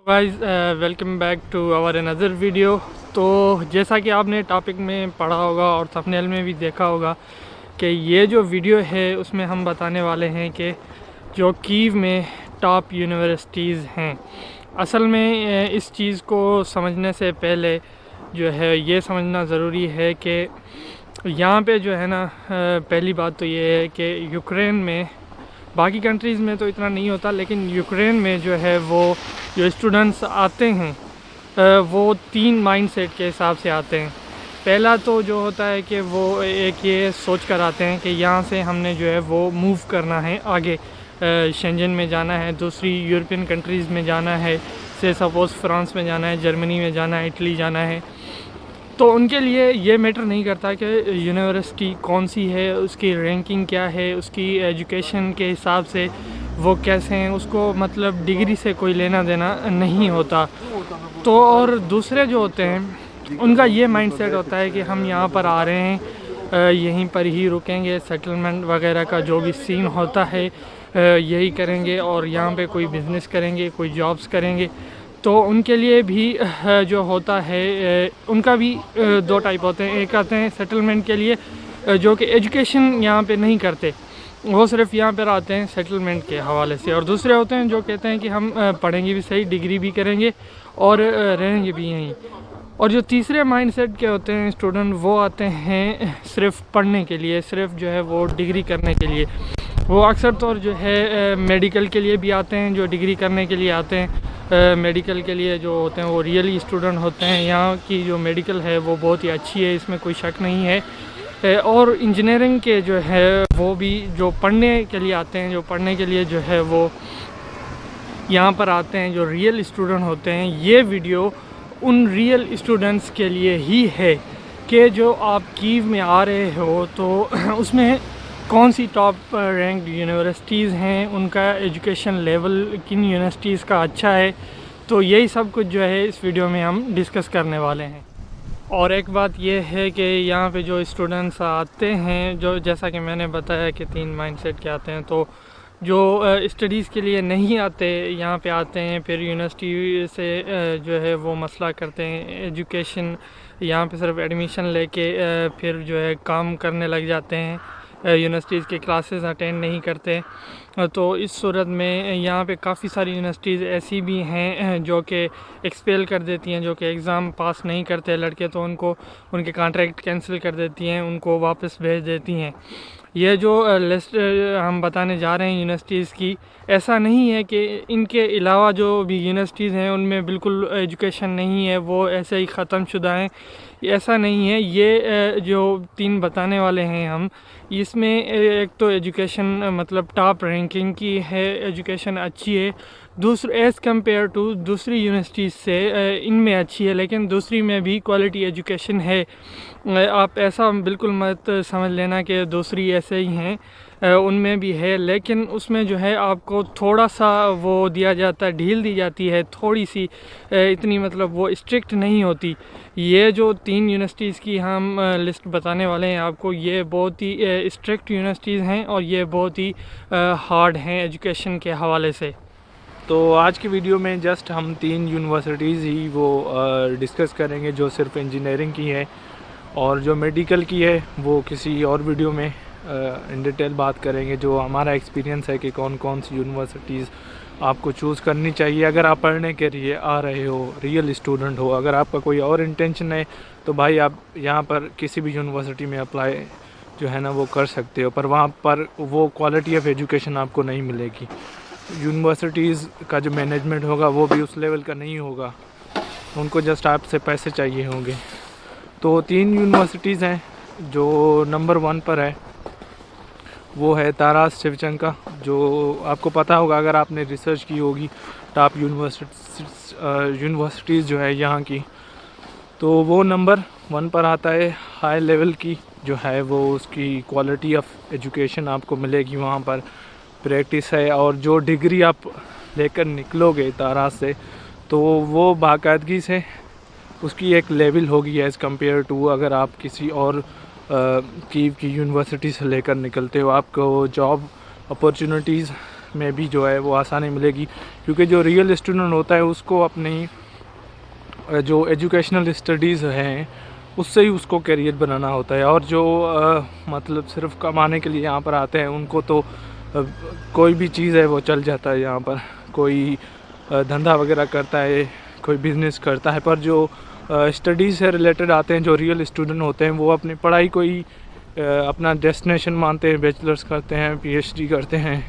Guys welcome back to our another video. तो जैसा कि आपने टॉपिक में पढ़ा होगा और थंबनेल में भी देखा होगा कि ये जो वीडियो है उसमें हम बताने वाले हैं कि जो कीव में टॉप यूनिवर्सिटीज़ हैं। असल में इस चीज़ को समझने से पहले जो है ये समझना ज़रूरी है कि यहाँ पे जो है ना पहली बात तो ये है कि यूक्रेन में, बाकी कंट्रीज़ में तो इतना नहीं होता, लेकिन यूक्रेन में जो है वो जो स्टूडेंट्स आते हैं वो 3 माइंडसेट के हिसाब से आते हैं। पहला तो जो होता है कि वो एक ये सोच कर आते हैं कि यहाँ से हमने जो है वो मूव करना है आगे, शेंजन में जाना है, दूसरी यूरोपियन कंट्रीज़ में जाना है, से सपोज़ फ्रांस में जाना है, जर्मनी में जाना है, इटली जाना है। तो उनके लिए ये मैटर नहीं करता कि यूनिवर्सिटी कौन सी है, उसकी रैंकिंग क्या है, उसकी एजुकेशन के हिसाब से वो कैसे हैं, उसको मतलब डिग्री से कोई लेना देना नहीं होता। तो और दूसरे जो होते हैं उनका ये माइंडसेट होता है कि हम यहाँ पर आ रहे हैं, यहीं पर ही रुकेंगे, सेटलमेंट वगैरह का जो भी सीन होता है यही करेंगे और यहाँ पे कोई बिज़नेस करेंगे, कोई जॉब्स करेंगे। तो उनके लिए भी जो होता है उनका भी 2 टाइप होते हैं। एक आते हैं सेटलमेंट के लिए जो कि एजुकेशन यहाँ पे नहीं करते, वो सिर्फ यहाँ पर आते हैं सेटलमेंट के हवाले से, और दूसरे होते हैं जो कहते हैं कि हम पढ़ेंगे भी सही, डिग्री भी करेंगे और रहेंगे भी यहीं। और जो तीसरे माइंडसेट के होते हैं स्टूडेंट, वो आते हैं सिर्फ पढ़ने के लिए, सिर्फ जो है वो डिग्री करने के लिए। वो अक्सर तौर जो है मेडिकल के लिए भी आते हैं, जो डिग्री करने के लिए आते हैं। मेडिकल के लिए जो होते हैं वो रियली स्टूडेंट होते हैं। यहाँ की जो मेडिकल है वो बहुत ही अच्छी है, इसमें कोई शक नहीं है। और इंजीनियरिंग के जो है वो भी जो पढ़ने के लिए आते हैं, जो पढ़ने के लिए जो है वो यहाँ पर आते हैं, जो रियल स्टूडेंट होते हैं। ये वीडियो उन रियल स्टूडेंट्स के लिए ही है कि जो आप कीव में आ रहे हो तो उसमें कौन सी टॉप रैंक यूनिवर्सिटीज़ हैं, उनका एजुकेशन लेवल किन यूनिवर्सिटीज़ का अच्छा है। तो यही सब कुछ जो है इस वीडियो में हम डिस्कस करने वाले हैं। और एक बात यह है कि यहाँ पे जो स्टूडेंट्स आते हैं, जो जैसा कि मैंने बताया कि 3 माइंडसेट के आते हैं, तो जो स्टडीज़ के लिए नहीं आते, यहाँ पे आते हैं, फिर यूनिवर्सिटी से जो है वो मसला करते हैं एजुकेशन, यहाँ पे सिर्फ एडमिशन लेके फिर जो है काम करने लग जाते हैं, यूनिवर्सिटीज़ के क्लासेस अटेंड नहीं करते। तो इस सूरत में यहाँ पे काफ़ी सारी यूनिवर्सिटीज़ ऐसी भी हैं जो कि एक्सपेल कर देती हैं, जो कि एग्ज़ाम पास नहीं करते लड़के, तो उनको उनके कॉन्ट्रैक्ट कैंसिल कर देती हैं, उनको वापस भेज देती हैं। ये जो लिस्ट हम बताने जा रहे हैं यूनिवर्सिटीज़ की, ऐसा नहीं है कि इनके अलावा जो भी यूनिवर्सिटीज़ हैं उनमें बिल्कुल एजुकेशन नहीं है, वो ऐसे ही ख़त्म शुदा हैं, ऐसा नहीं है। ये जो 3 बताने वाले हैं हम, इसमें एक तो एजुकेशन मतलब टॉप रैंकिंग की है, एजुकेशन अच्छी है, दूसरे एज़ कम्पेयर टू दूसरी यूनिवर्सिटीज़ से इनमें अच्छी है, लेकिन दूसरी में भी क्वालिटी एजुकेशन है। आप ऐसा बिल्कुल मत समझ लेना कि दूसरी ऐसे ही हैं, उनमें भी है, लेकिन उसमें जो है आपको थोड़ा सा वो दिया जाता है, ढील दी जाती है थोड़ी सी, इतनी मतलब वो स्ट्रिक्ट नहीं होती। ये जो 3 यूनिवर्सिटीज़ की हम लिस्ट बताने वाले हैं आपको, ये बहुत ही स्ट्रिक्ट यूनिवर्सिटीज़ हैं और ये बहुत ही हार्ड हैं एजुकेशन के हवाले से। तो आज की वीडियो में जस्ट हम 3 यूनिवर्सिटीज़ ही वो डिस्कस करेंगे जो सिर्फ इंजीनियरिंग की है, और जो मेडिकल की है वो किसी और वीडियो में इन डिटेल बात करेंगे, जो हमारा एक्सपीरियंस है कि कौन कौन सी यूनिवर्सिटीज़ आपको चूज़ करनी चाहिए अगर आप पढ़ने के लिए आ रहे हो, रियल स्टूडेंट हो। अगर आपका कोई और इंटेंशन है तो भाई आप यहाँ पर किसी भी यूनिवर्सिटी में अप्लाई जो है ना वो कर सकते हो, पर वहाँ पर वो क्वालिटी ऑफ एजुकेशन आपको नहीं मिलेगी। यूनिवर्सिटीज़ का जो मैनेजमेंट होगा वो भी उस लेवल का नहीं होगा, उनको जस्ट आपसे पैसे चाहिए होंगे। तो 3 यूनिवर्सिटीज़ हैं। जो नंबर 1 पर है वो है तारास शेवचेंको, जो आपको पता होगा अगर आपने रिसर्च की होगी टॉप यूनिवर्सिटीज़ जो है यहाँ की, तो वो नंबर 1 पर आता है। हाई लेवल की जो है वो उसकी क्वालिटी ऑफ एजुकेशन आपको मिलेगी, वहाँ पर प्रैक्टिस है, और जो डिग्री आप लेकर निकलोगे तारास से तो वो बाकायदगी से उसकी एक लेवल होगी एज़ कम्पेयर टू अगर आप किसी और कीव की यूनिवर्सिटी से लेकर निकलते हो। आपको जॉब अपॉर्चुनिटीज़ में भी जो है वो आसानी मिलेगी, क्योंकि जो रियल स्टूडेंट होता है उसको अपनी जो एजुकेशनल स्टडीज़ हैं उससे ही उसको करियर बनाना होता है। और जो मतलब सिर्फ कमाने के लिए यहाँ पर आते हैं उनको तो कोई भी चीज़ है वो चल जाता है। यहाँ पर कोई धंधा वगैरह करता है, कोई बिज़नेस करता है, पर जो स्टडीज़ से रिलेटेड आते हैं, जो रियल स्टूडेंट होते हैं, वो अपनी पढ़ाई को ही अपना डेस्टिनेशन मानते हैं। बैचलर्स करते हैं, पीएचडी करते हैं,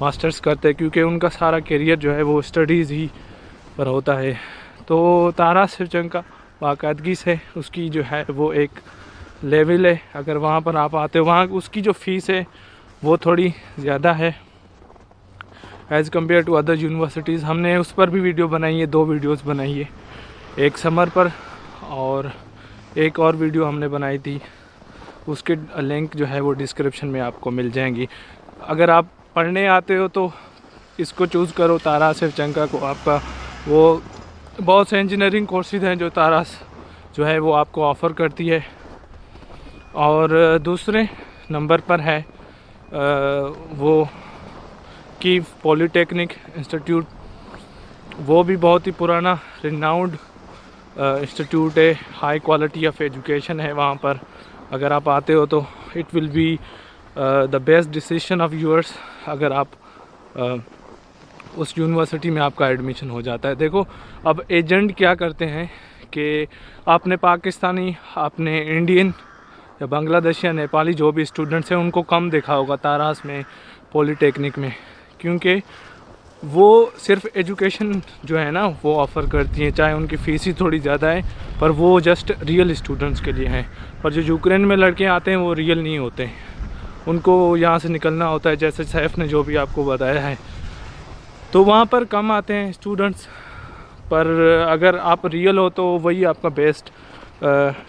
मास्टर्स करते हैं, क्योंकि उनका सारा करियर जो है वो स्टडीज़ ही पर होता है। तो तारा शिवचंका बाकायदगी से उसकी जो है वो एक लेवल है। अगर वहाँ पर आप आते हो, वहाँ उसकी जो फ़ीस है वो थोड़ी ज़्यादा है as compare to other universities. हमने उस पर भी वीडियो बनाई है, 2 वीडियोस बनाई है, एक समर पर और एक और वीडियो हमने बनाई थी, उसके लिंक जो है वो डिस्क्रिप्शन में आपको मिल जाएंगी। अगर आप पढ़ने आते हो तो इसको चूज़ करो, तारा शिवचंका को। आपका वो बहुत से इंजीनियरिंग कोर्सेज हैं जो तारा जो है वो आपको ऑफ़र करती है। और दूसरे नंबर पर है वो कीव पॉलीटेक्निक इंस्टीट्यूट। वो भी बहुत ही पुराना रिनाउंड इंस्टीट्यूट है, हाई क्वालिटी ऑफ एजुकेशन है वहाँ पर। अगर आप आते हो तो it will be the best decision of yours अगर आप उस यूनिवर्सिटी में आपका एडमिशन हो जाता है। देखो, अब एजेंट क्या करते हैं कि आपने पाकिस्तानी, आपने इंडियन या बांग्लादेशी या नेपाली जो भी स्टूडेंट्स हैं उनको कम देखा होगा तारास में, पॉलीटेक्निक में, क्योंकि वो सिर्फ एजुकेशन जो है ना वो ऑफ़र करती हैं। चाहे उनकी फ़ीस ही थोड़ी ज़्यादा है, पर वो जस्ट रियल स्टूडेंट्स के लिए हैं। पर जो यूक्रेन में लड़के आते हैं वो रियल नहीं होते, उनको यहाँ से निकलना होता है, जैसे सैफ ने जो भी आपको बताया है। तो वहाँ पर कम आते हैं स्टूडेंट्स, पर अगर आप रियल हो तो वही आपका बेस्ट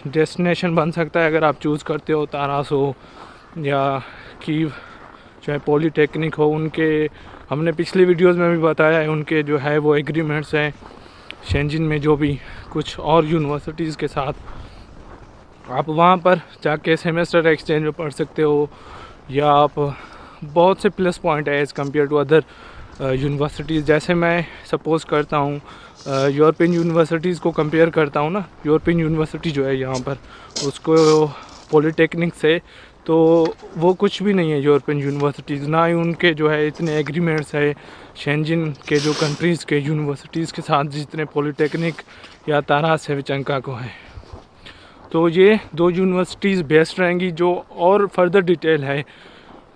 डेस्टिनेशन बन सकता है। अगर आप चूज़ करते हो तारास हो या कीव चाहे पॉलीटेक्निक हो, उनके हमने पिछली वीडियोस में भी बताया है, उनके जो है वो एग्रीमेंट्स हैं शेंजिन में जो भी कुछ और यूनिवर्सिटीज़ के साथ। आप वहाँ पर जाके सेमेस्टर एक्सचेंज में पढ़ सकते हो, या आप बहुत से प्लस पॉइंट है as compare to other universities. जैसे मैं सपोज़ करता हूँ यूरोपियन यूनिवर्सिटीज़ को कंपेयर करता हूँ ना, यूरोपियन यूनिवर्सिटी जो है यहाँ पर उसको पॉलीटेक्निक से, तो वो कुछ भी नहीं है यूरोपियन यूनिवर्सिटीज़। ना ही उनके जो है इतने एग्रीमेंट्स है शेंजिन के जो कंट्रीज़ के यूनिवर्सिटीज़ के साथ जितने पॉलीटेक्निक या तारा शिवचंका को है। तो ये 2 यूनिवर्सिटीज़ बेस्ट रहेंगी। जो और फर्दर डिटेल है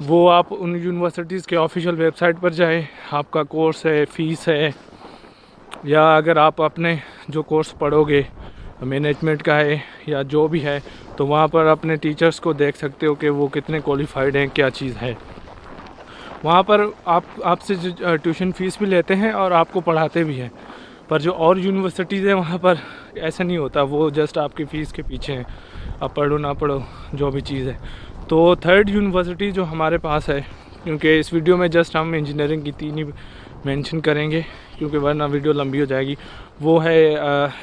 वो आप उन यूनिवर्सिटीज़ के ऑफिशियल वेबसाइट पर जाएं, आपका कोर्स है, फ़ीस है, या अगर आप अपने जो कोर्स पढ़ोगे मैनेजमेंट का है या जो भी है, तो वहाँ पर अपने टीचर्स को देख सकते हो कि वो कितने क्वालिफाइड हैं, क्या चीज़ है। वहाँ पर आपसे जो ट्यूशन फ़ीस भी लेते हैं और आपको पढ़ाते भी हैं। पर जो और यूनिवर्सिटीज़ हैं वहाँ पर ऐसा नहीं होता, वो जस्ट आपकी फ़ीस के पीछे हैं, आप पढ़ो ना पढ़ो जो भी चीज़ है। तो थर्ड यूनिवर्सिटी जो हमारे पास है, क्योंकि इस वीडियो में जस्ट हम इंजीनियरिंग की 3 ही मेंशन करेंगे क्योंकि वरना वीडियो लंबी हो जाएगी, वो है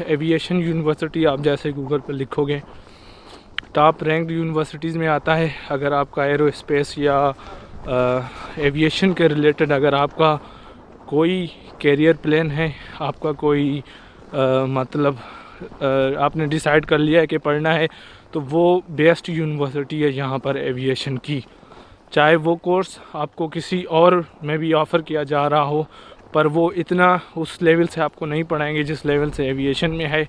एविएशन यूनिवर्सिटी। आप जैसे गूगल पर लिखोगे टॉप रैंक्ड यूनिवर्सिटीज़ में आता है। अगर आपका एरोस्पेस या एविएशन के रिलेटेड अगर आपका कोई कैरियर प्लान है, आपका कोई मतलब आपने डिसाइड कर लिया है कि पढ़ना है, तो वो बेस्ट यूनिवर्सिटी है यहाँ पर एविएशन की। चाहे वो कोर्स आपको किसी और में भी ऑफ़र किया जा रहा हो, पर वो इतना उस लेवल से आपको नहीं पढ़ाएंगे जिस लेवल से एविएशन में है।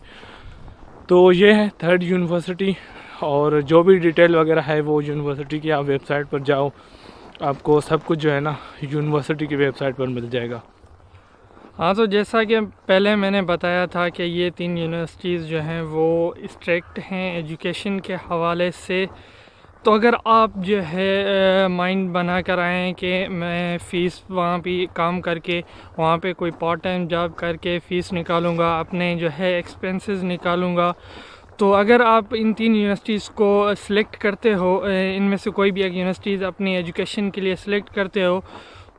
तो ये है थर्ड यूनिवर्सिटी, और जो भी डिटेल वगैरह है वो यूनिवर्सिटी की आप वेबसाइट पर जाओ, आपको सब कुछ जो है ना यूनिवर्सिटी की वेबसाइट पर मिल जाएगा। हाँ, तो जैसा कि पहले मैंने बताया था कि ये 3 यूनिवर्सिटीज़ जो हैं वो स्ट्रिक्ट हैं एजुकेशन के हवाले से। तो अगर आप जो है माइंड बना कर आएँ कि मैं फ़ीस वहाँ पे काम करके, वहाँ पे कोई पार्ट टाइम जॉब करके फ़ीस निकालूँगा, अपने जो है एक्सपेंसेस निकालूँगा, तो अगर आप इन 3 यूनिवर्सिटीज़ को सिलेक्ट करते हो, इनमें से कोई भी एक यूनिवर्सिटीज़ अपनी एजुकेशन के लिए सिलेक्ट करते हो,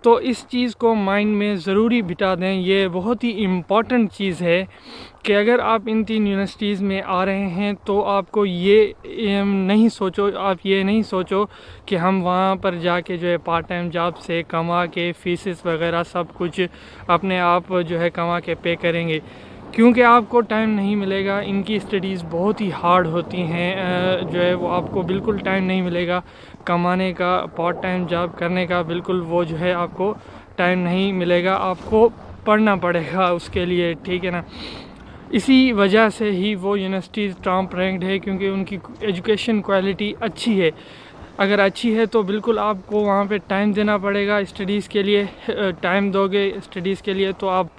तो इस चीज़ को माइंड में ज़रूरी बिठा दें। ये बहुत ही इम्पॉर्टेंट चीज़ है कि अगर आप इन 3 यूनिवर्सिटीज़ में आ रहे हैं तो आपको ये नहीं सोचो कि हम वहाँ पर जाके जो है पार्ट टाइम जॉब से कमा के फ़ीसेस वगैरह सब कुछ अपने आप जो है कमा के पे करेंगे, क्योंकि आपको टाइम नहीं मिलेगा। इनकी स्टडीज़ बहुत ही हार्ड होती हैं, जो है वो आपको बिल्कुल टाइम नहीं मिलेगा कमाने का, पार्ट टाइम जॉब करने का, बिल्कुल वो जो है आपको टाइम नहीं मिलेगा, आपको पढ़ना पड़ेगा उसके लिए, ठीक है ना। इसी वजह से ही वो यूनिवर्सिटीज़ टॉप रैंक्ड है, क्योंकि उनकी एजुकेशन क्वालिटी अच्छी है। अगर अच्छी है तो बिल्कुल आपको वहाँ पे टाइम देना पड़ेगा स्टडीज़ के लिए। टाइम दोगे स्टडीज़ के लिए तो आप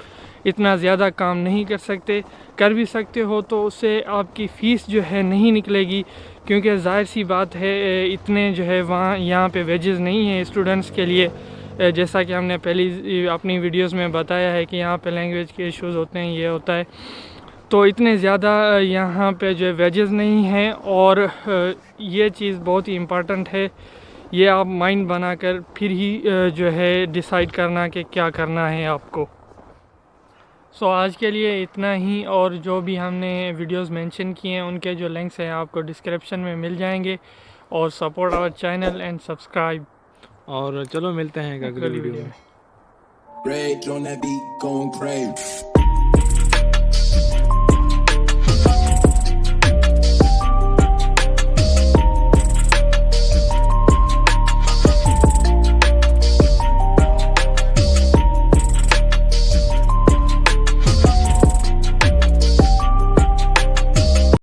इतना ज़्यादा काम नहीं कर भी सकते हो तो उससे आपकी फ़ीस जो है नहीं निकलेगी, क्योंकि ज़ाहिर सी बात है इतने जो है यहाँ पे वेजेस नहीं है स्टूडेंट्स के लिए। जैसा कि हमने पहली अपनी वीडियोस में बताया है कि यहाँ पे लैंग्वेज के इश्यूज़ होते हैं, ये होता है, तो इतने ज़्यादा यहाँ पे जो वेजेस नहीं हैं। और ये चीज़ बहुत ही इम्पॉर्टेंट है, ये आप माइंड बनाकर फिर ही जो है डिसाइड करना कि क्या करना है आपको। सो आज के लिए इतना ही, और जो भी हमने वीडियोस मेंशन किए हैं उनके जो लिंक्स हैं आपको डिस्क्रिप्शन में मिल जाएंगे। और support our channel and subscribe. और चलो मिलते हैं अगली वीडियो में। Rage on that beat, going crazy.